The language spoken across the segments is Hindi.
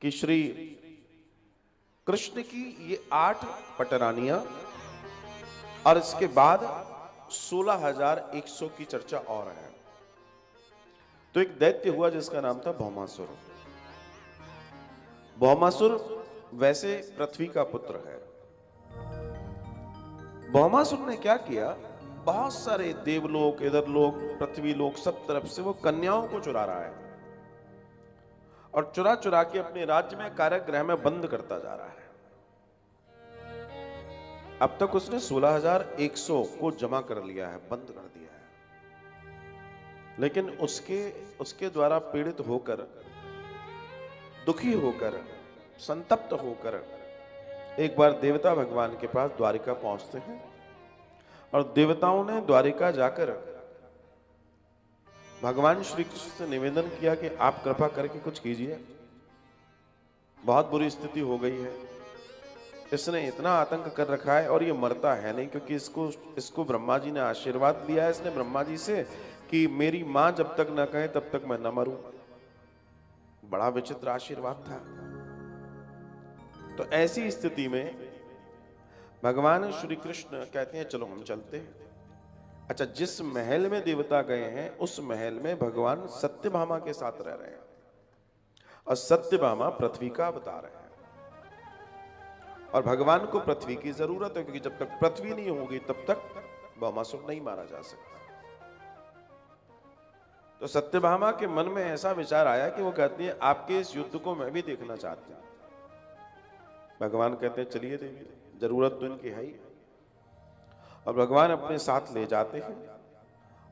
कि श्री कृष्ण की ये 8 पटरानियां और इसके बाद 16,100 की चर्चा और है। तो एक दैत्य हुआ जिसका नाम था भौमासुर। भौमासुर वैसे पृथ्वी का पुत्र है। भौमासुर ने क्या किया, बहुत सारे देवलोक, इधर लोक, पृथ्वी लोक, सब तरफ से वो कन्याओं को चुरा रहा है और चुरा चुरा के अपने राज्य में कारागृह में बंद करता जा रहा है। अब तक उसने 16,100 को जमा कर लिया है, बंद कर दिया है। लेकिन उसके द्वारा पीड़ित होकर, दुखी होकर, संतप्त होकर एक बार देवता भगवान के पास द्वारिका पहुंचते हैं और देवताओं ने द्वारिका जाकर भगवान श्री कृष्ण से निवेदन किया कि आप कृपा करके कुछ कीजिए, बहुत बुरी स्थिति हो गई है, इसने इतना आतंक कर रखा है और ये मरता है नहीं, क्योंकि इसको ब्रह्मा जी ने आशीर्वाद दिया है इसने ब्रह्मा जी से कि मेरी मां जब तक न कहे तब तक मैं न मरूं। बड़ा विचित्र आशीर्वाद था। तो ऐसी स्थिति में भगवान श्री कृष्ण कहते हैं चलो हम चलते हैं। अच्छा, जिस महल में देवता गए हैं उस महल में भगवान सत्यभामा के साथ रह रहे हैं और सत्यभामा पृथ्वी का अवतार है और भगवान को पृथ्वी की जरूरत है, क्योंकि जब तक पृथ्वी नहीं होगी तब तक भौमासुर नहीं मारा जा सकता। तो सत्यभामा के मन में ऐसा विचार आया कि वो कहती है आपके इस युद्ध को मैं भी देखना चाहती हूं। भगवान कहते हैं चलिए देवी, जरूरत तो इनकी है ही। और भगवान अपने साथ ले जाते हैं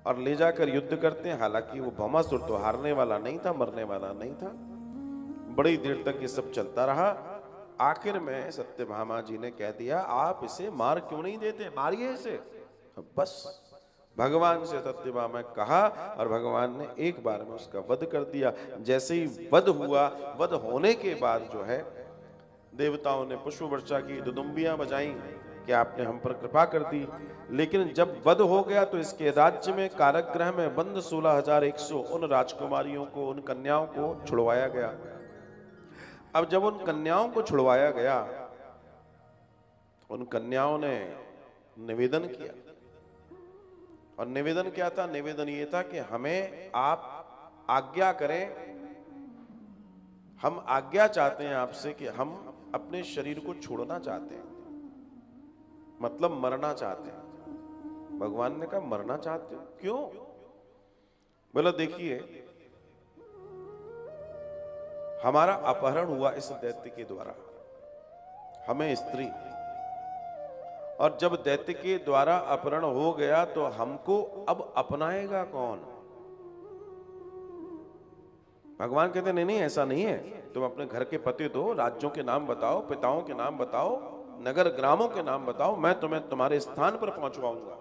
और ले जाकर युद्ध करते हैं। हालांकि वो भौमासुर तो हारने वाला नहीं था, मरने वाला नहीं था। बड़ी देर तक ये सब चलता रहा। आखिर में सत्यभामा जी ने कह दिया आप इसे मार क्यों नहीं देते, मारिए इसे। बस भगवान से सत्यभामा ने कहा और भगवान ने एक बार में उसका वध कर दिया। जैसे ही वध हुआ, वध होने के बाद जो है देवताओं ने पुष्प वर्षा की, दुदुम्बियां बजाई कि आपने हम पर कृपा कर दी। लेकिन जब वध हो गया तो इसके राज्य में कारागृह में बंद 16,100 उन राजकुमारियों को, उन कन्याओं को छुड़वाया गया। अब जब उन कन्याओं को छुड़वाया गया, उन कन्याओं ने निवेदन किया। और निवेदन क्या था? निवेदन ये था कि हमें आप आज्ञा करें, हम आज्ञा चाहते हैं आपसे कि हम अपने शरीर को छोड़ना चाहते हैं, मतलब मरना चाहते हैं। भगवान ने कहा मरना चाहते हो, क्यों? बोला देखिए, हमारा अपहरण हुआ इस दैत्य के द्वारा, हमें स्त्री, और जब दैत्य के द्वारा अपहरण हो गया तो हमको अब अपनाएगा कौन? भगवान कहते नहीं नहीं ऐसा नहीं है, तुम अपने घर के पते दो, राज्यों के नाम बताओ, पिताओं के नाम बताओ, नगर ग्रामों के नाम बताओ, मैं तुम्हें तुम्हारे स्थान पर पहुंचवाऊंगा।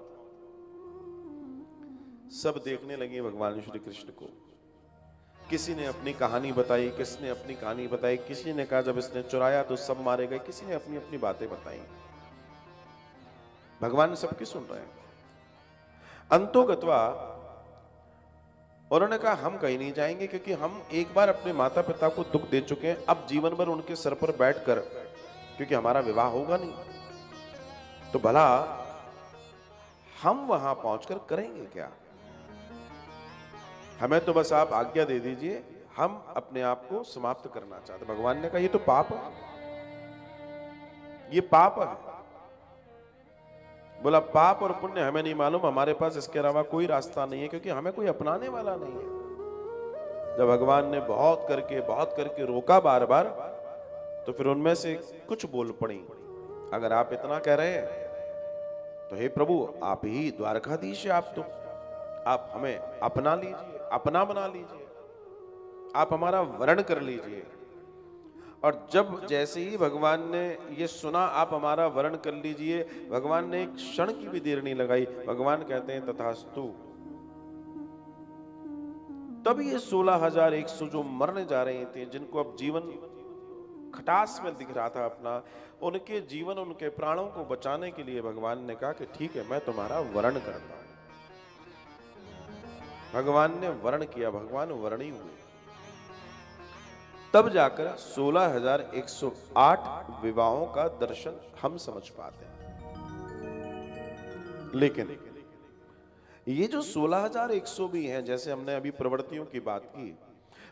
सब देखने लगे भगवान श्री कृष्ण को। किसी ने अपनी कहानी बताई, किसी ने अपनी कहानी बताई, किसी ने कहा जब इसने चुराया तो सब मारे गए, किसी ने अपनी अपनी बातें बताई। भगवान सबकी सुन रहे हैं। अंतोगत्वा उन्होंने कहा हम कहीं नहीं जाएंगे, क्योंकि हम एक बार अपने माता पिता को दुख दे चुके हैं, अब जीवन भर उनके सर पर बैठकर, क्योंकि हमारा विवाह होगा नहीं, तो भला हम वहां पहुंचकर करेंगे क्या? हमें तो बस आप आज्ञा दे दीजिए, हम अपने आप को समाप्त करना चाहते। भगवान ने कहा ये तो पाप है, ये पाप है। बोला पाप और पुण्य हमें नहीं मालूम, हमारे पास इसके अलावा कोई रास्ता नहीं है, क्योंकि हमें कोई अपनाने वाला नहीं है। जब भगवान ने बहुत करके रोका बार बार, तो फिर उनमें से कुछ बोल पड़ी, अगर आप इतना कह रहे हैं तो हे प्रभु आप ही द्वारकाधीश है, आप हमें अपना लीजिए, अपना बना लीजिए, आप हमारा वरण कर लीजिए। और जब जैसे ही भगवान ने ये सुना आप हमारा वरण कर लीजिए, भगवान ने एक क्षण की भी देर नहीं लगाई। भगवान कहते हैं तथास्तु। तब ये 16,100 जो मरने जा रहे थे, जिनको अब जीवन खटास में दिख रहा था अपना, उनके जीवन, उनके प्राणों को बचाने के लिए भगवान ने कहा कि ठीक है मैं तुम्हारा वरण करता हूं। भगवान ने वरण किया, भगवान वरणी हुए। तब जाकर 16,108 विवाहों का दर्शन हम समझ पाते हैं। लेकिन ये जो 16,100 भी हैं, जैसे हमने अभी प्रवृत्तियों की बात की,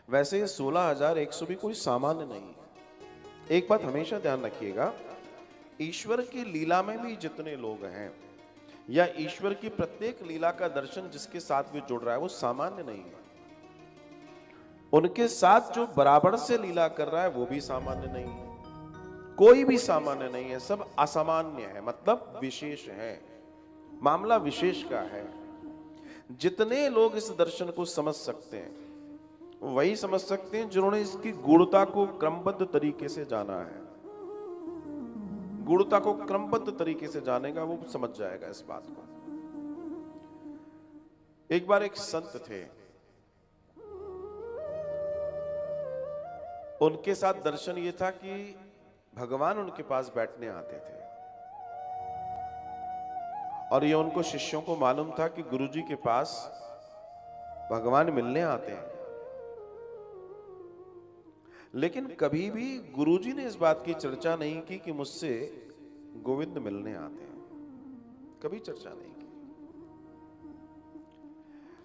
वैसे ये 16,100 भी कोई सामान्य नहीं है। एक बात हमेशा ध्यान रखिएगा, ईश्वर की लीला में भी जितने लोग हैं या ईश्वर की प्रत्येक लीला का दर्शन जिसके साथ भी जुड़ रहा है वो सामान्य नहीं है। उनके साथ जो बराबर से लीला कर रहा है वो भी सामान्य नहीं है। कोई भी सामान्य नहीं है, सब असामान्य है, मतलब विशेष है। मामला विशेष का है। जितने लोग इस दर्शन को समझ सकते हैं वही समझ सकते हैं जिन्होंने इसकी गूढ़ता को क्रमबद्ध तरीके से जाना है। गूढ़ता को क्रमबद्ध तरीके से जानेगा वो समझ जाएगा इस बात को। एक बार एक संत थे, उनके साथ दर्शन ये था कि भगवान उनके पास बैठने आते थे और ये उनको शिष्यों को मालूम था कि गुरुजी के पास भगवान मिलने आते हैं। लेकिन कभी भी गुरुजी ने इस बात की चर्चा नहीं की कि मुझसे गोविंद मिलने आते हैं, कभी चर्चा नहीं की।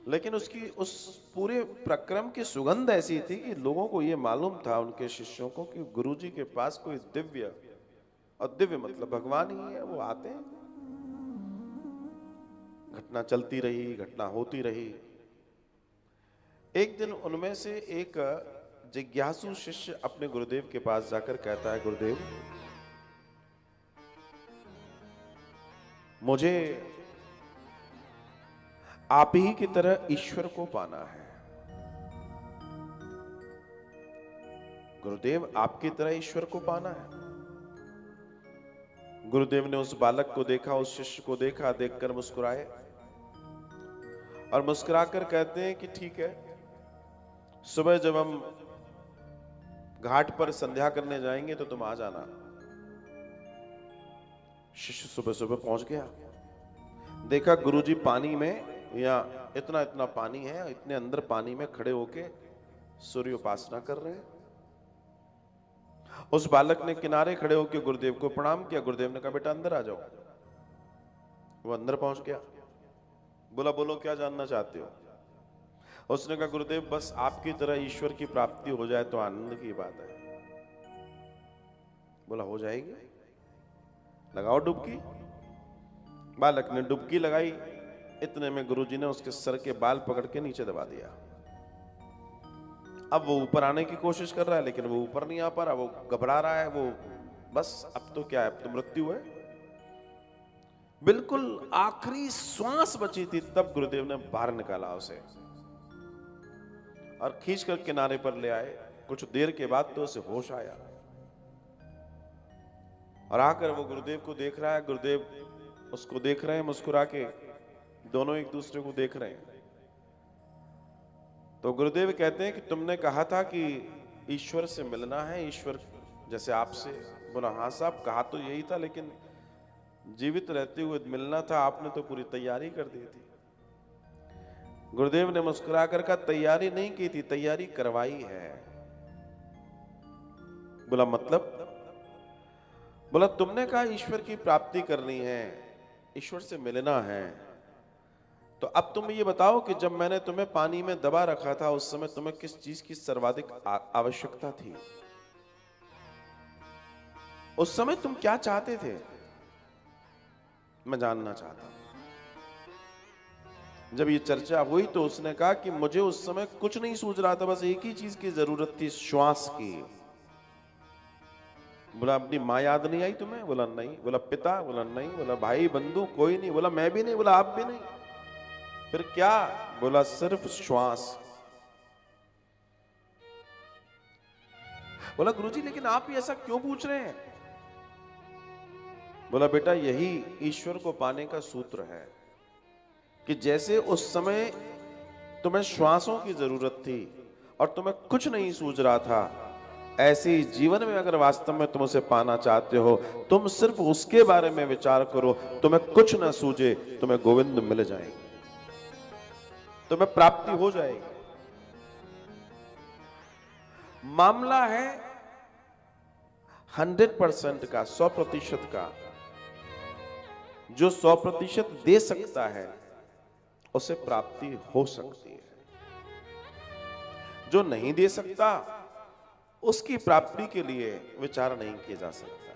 लेकिन उसकी उस पूरे प्रक्रम की सुगंध ऐसी थी कि लोगों को यह मालूम था, उनके शिष्यों को, कि गुरुजी के पास कोई दिव्य, और दिव्य मतलब भगवान ही है, वो आते हैं। घटना चलती रही, घटना होती रही। एक दिन उनमें से एक जिज्ञासु शिष्य अपने गुरुदेव के पास जाकर कहता है, गुरुदेव मुझे आप ही की तरह ईश्वर को पाना है। गुरुदेव आपकी तरह ईश्वर को पाना है। गुरुदेव ने उस बालक को देखा, उस शिष्य को देखा, देखकर मुस्कुराए और मुस्कुराकर कहते हैं कि ठीक है, सुबह जब हम घाट पर संध्या करने जाएंगे तो तुम आ जाना। शिष्य सुबह सुबह पहुंच गया, देखा गुरुजी पानी में, या इतना इतना पानी है, इतने अंदर पानी में खड़े होके सूर्योपासना कर रहे हैं। उस बालक ने किनारे खड़े होकर गुरुदेव को प्रणाम किया। गुरुदेव ने कहा बेटा अंदर आ जाओ। वो अंदर पहुंच गया, बोला बोलो क्या जानना चाहते हो। उसने कहा गुरुदेव बस आपकी तरह ईश्वर की प्राप्ति हो जाए तो आनंद की बात है। बोला हो जाएगी, लगाओ डुबकी। बालक ने डुबकी लगाई, इतने में गुरुजी ने उसके सर के बाल पकड़ के नीचे दबा दिया। अब वो ऊपर आने की कोशिश कर रहा है लेकिन वो ऊपर नहीं आ पा रहा, वो घबरा रहा है, वो बस अब तो क्या है, अब तो मृत्यु है। बिल्कुल आखिरी श्वास बची थी तब गुरुदेव ने बाहर निकाला उसे और खींचकर किनारे पर ले आए। कुछ देर के बाद तो उसे होश आया और आकर वो गुरुदेव को देख रहा है, गुरुदेव उसको देख रहे हैं मुस्कुरा के, दोनों एक दूसरे को देख रहे हैं। तो गुरुदेव कहते हैं कि तुमने कहा था कि ईश्वर से मिलना है, ईश्वर जैसे आपसे। बोला हाँ साहब, कहा तो यही था, लेकिन जीवित रहते हुए मिलना था, आपने तो पूरी तैयारी कर दी थी। गुरुदेव ने मुस्कुराकर कहा तैयारी नहीं की थी, तैयारी करवाई है। बोला मतलब? बोला तुमने कहा ईश्वर की प्राप्ति करनी है, ईश्वर से मिलना है, तो अब तुम ये बताओ कि जब मैंने तुम्हें पानी में दबा रखा था उस समय तुम्हें किस चीज की सर्वाधिक आवश्यकता थी? उस समय तुम क्या चाहते थे? मैं जानना चाहता हूं। जब ये चर्चा हुई तो उसने कहा कि मुझे उस समय कुछ नहीं सूझ रहा था, बस एक ही चीज की जरूरत थी, श्वास की। बोला अपनी माँ याद नहीं आई तुम्हें? बोला नहीं। बोला पिता? बोला नहीं। बोला भाई बंधु कोई नहीं? बोला मैं भी नहीं। बोला आप भी नहीं। फिर क्या? बोला सिर्फ श्वास। बोला गुरुजी लेकिन आप ही ऐसा क्यों पूछ रहे हैं? बोला बेटा यही ईश्वर को पाने का सूत्र है कि जैसे उस समय तुम्हें श्वासों की जरूरत थी और तुम्हें कुछ नहीं सूझ रहा था, ऐसे ही जीवन में अगर वास्तव में तुम उसे पाना चाहते हो, तुम सिर्फ उसके बारे में विचार करो, तुम्हें कुछ ना सूझे, तुम्हें गोविंद मिल जाएंगे, तुम्हें प्राप्ति हो जाएगी। मामला है 100% का, 100% का। जो 100% दे सकता है उसे प्राप्ति हो सकती है, जो नहीं दे सकता उसकी प्राप्ति के लिए विचार नहीं किया जा सकता।